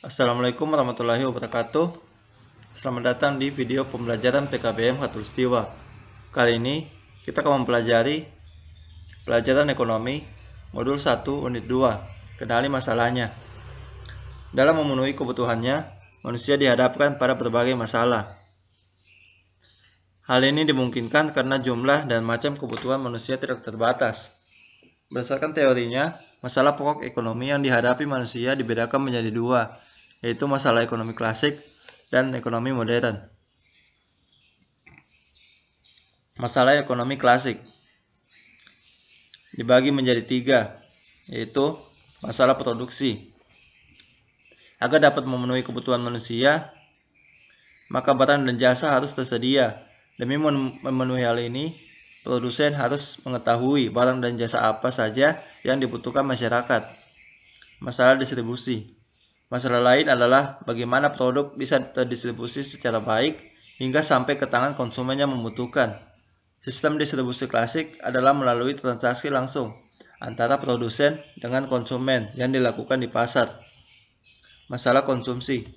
Assalamualaikum warahmatullahi wabarakatuh. Selamat datang di video pembelajaran PKBM Khatulistiwa. Kali ini kita akan mempelajari pelajaran ekonomi modul 1 unit 2. Kenali masalahnya. Dalam memenuhi kebutuhannya, manusia dihadapkan pada berbagai masalah. Hal ini dimungkinkan karena jumlah dan macam kebutuhan manusia tidak terbatas. Berdasarkan teorinya, masalah pokok ekonomi yang dihadapi manusia dibedakan menjadi dua, yaitu masalah ekonomi klasik dan ekonomi modern. Masalah ekonomi klasik dibagi menjadi tiga, yaitu masalah produksi. Agar dapat memenuhi kebutuhan manusia, maka barang dan jasa harus tersedia. Demi memenuhi hal ini, produsen harus mengetahui barang dan jasa apa saja yang dibutuhkan masyarakat. Masalah distribusi. Masalah lain adalah bagaimana produk bisa terdistribusi secara baik hingga sampai ke tangan konsumen yang membutuhkan. Sistem distribusi klasik adalah melalui transaksi langsung antara produsen dengan konsumen yang dilakukan di pasar. Masalah konsumsi.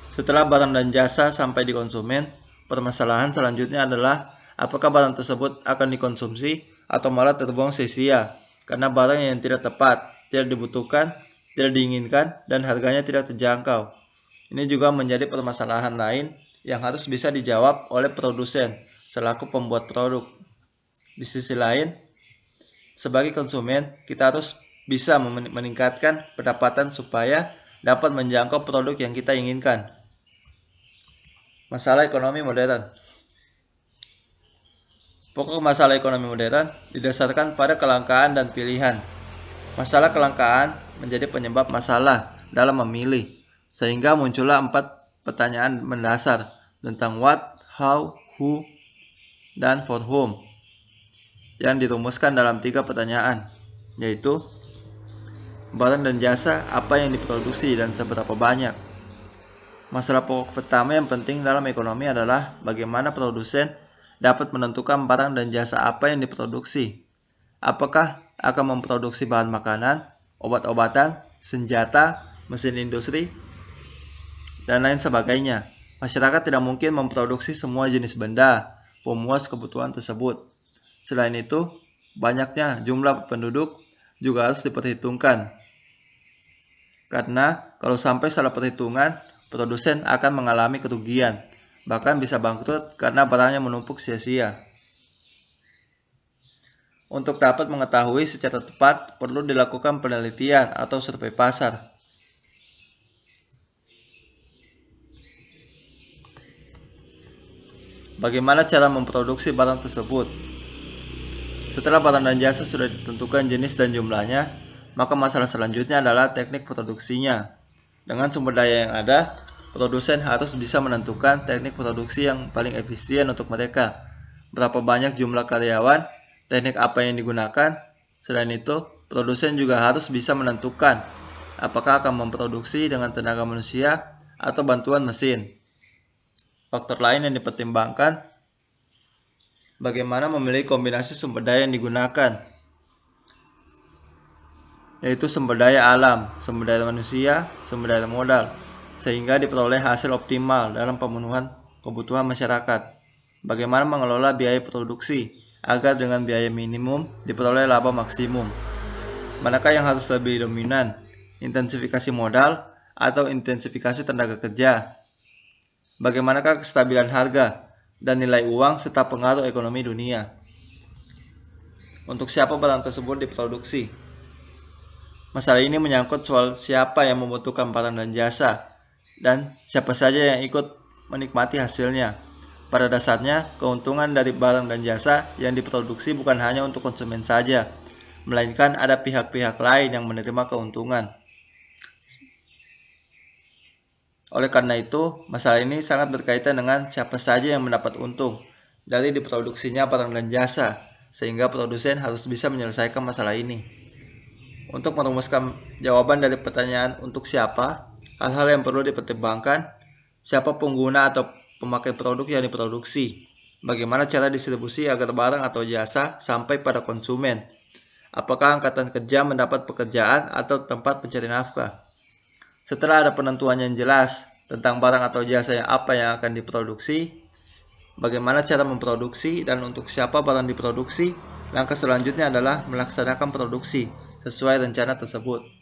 Setelah barang dan jasa sampai di konsumen, permasalahan selanjutnya adalah apakah barang tersebut akan dikonsumsi atau malah terbuang sia-sia karena barang yang tidak tepat, tidak dibutuhkan, tidak diinginkan, dan harganya tidak terjangkau. Ini juga menjadi permasalahan lain yang harus bisa dijawab oleh produsen selaku pembuat produk. Di sisi lain, sebagai konsumen, kita harus bisa meningkatkan pendapatan supaya dapat menjangkau produk yang kita inginkan. Masalah ekonomi modern. Pokok masalah ekonomi modern didasarkan pada kelangkaan dan pilihan. Masalah kelangkaan menjadi penyebab masalah dalam memilih, sehingga muncullah 4 pertanyaan mendasar tentang what, how, who, dan for whom yang dirumuskan dalam 3 pertanyaan, yaitu barang dan jasa apa yang diproduksi dan seberapa banyak. Masalah pokok pertama yang penting dalam ekonomi adalah bagaimana produsen dapat menentukan barang dan jasa apa yang diproduksi. Apakah akan memproduksi bahan makanan, obat-obatan, senjata, mesin industri, dan lain sebagainya. Masyarakat tidak mungkin memproduksi semua jenis benda pemuas kebutuhan tersebut. Selain itu, banyaknya jumlah penduduk juga harus diperhitungkan. Karena kalau sampai salah perhitungan, produsen akan mengalami kerugian, bahkan bisa bangkrut karena barangnya menumpuk sia-sia. Untuk dapat mengetahui secara tepat, perlu dilakukan penelitian atau survei pasar. Bagaimana cara memproduksi barang tersebut? Setelah barang dan jasa sudah ditentukan jenis dan jumlahnya, maka masalah selanjutnya adalah teknik produksinya. Dengan sumber daya yang ada, produsen harus bisa menentukan teknik produksi yang paling efisien untuk mereka. Berapa banyak jumlah karyawan, teknik apa yang digunakan. Selain itu, produsen juga harus bisa menentukan apakah akan memproduksi dengan tenaga manusia atau bantuan mesin. Faktor lain yang dipertimbangkan, bagaimana memilih kombinasi sumber daya yang digunakan, yaitu sumber daya alam, sumber daya manusia, sumber daya modal, sehingga diperoleh hasil optimal dalam pemenuhan kebutuhan masyarakat. Bagaimana mengelola biaya produksi agar dengan biaya minimum diperoleh laba maksimum. Manakah yang harus lebih dominan, intensifikasi modal atau intensifikasi tenaga kerja? Bagaimanakah kestabilan harga dan nilai uang serta pengaruh ekonomi dunia? Untuk siapa barang tersebut diproduksi? Masalah ini menyangkut soal siapa yang membutuhkan barang dan jasa, dan siapa saja yang ikut menikmati hasilnya. Pada dasarnya, keuntungan dari barang dan jasa yang diproduksi bukan hanya untuk konsumen saja, melainkan ada pihak-pihak lain yang menerima keuntungan. Oleh karena itu, masalah ini sangat berkaitan dengan siapa saja yang mendapat untung dari diproduksinya barang dan jasa, sehingga produsen harus bisa menyelesaikan masalah ini. Untuk merumuskan jawaban dari pertanyaan untuk siapa, hal-hal yang perlu dipertimbangkan, siapa pengguna atau pemakai produk yang diproduksi, bagaimana cara distribusi agar barang atau jasa sampai pada konsumen, apakah angkatan kerja mendapat pekerjaan atau tempat pencari nafkah. Setelah ada penentuan yang jelas tentang barang atau jasa apa yang akan diproduksi, bagaimana cara memproduksi, dan untuk siapa barang diproduksi, langkah selanjutnya adalah melaksanakan produksi sesuai rencana tersebut.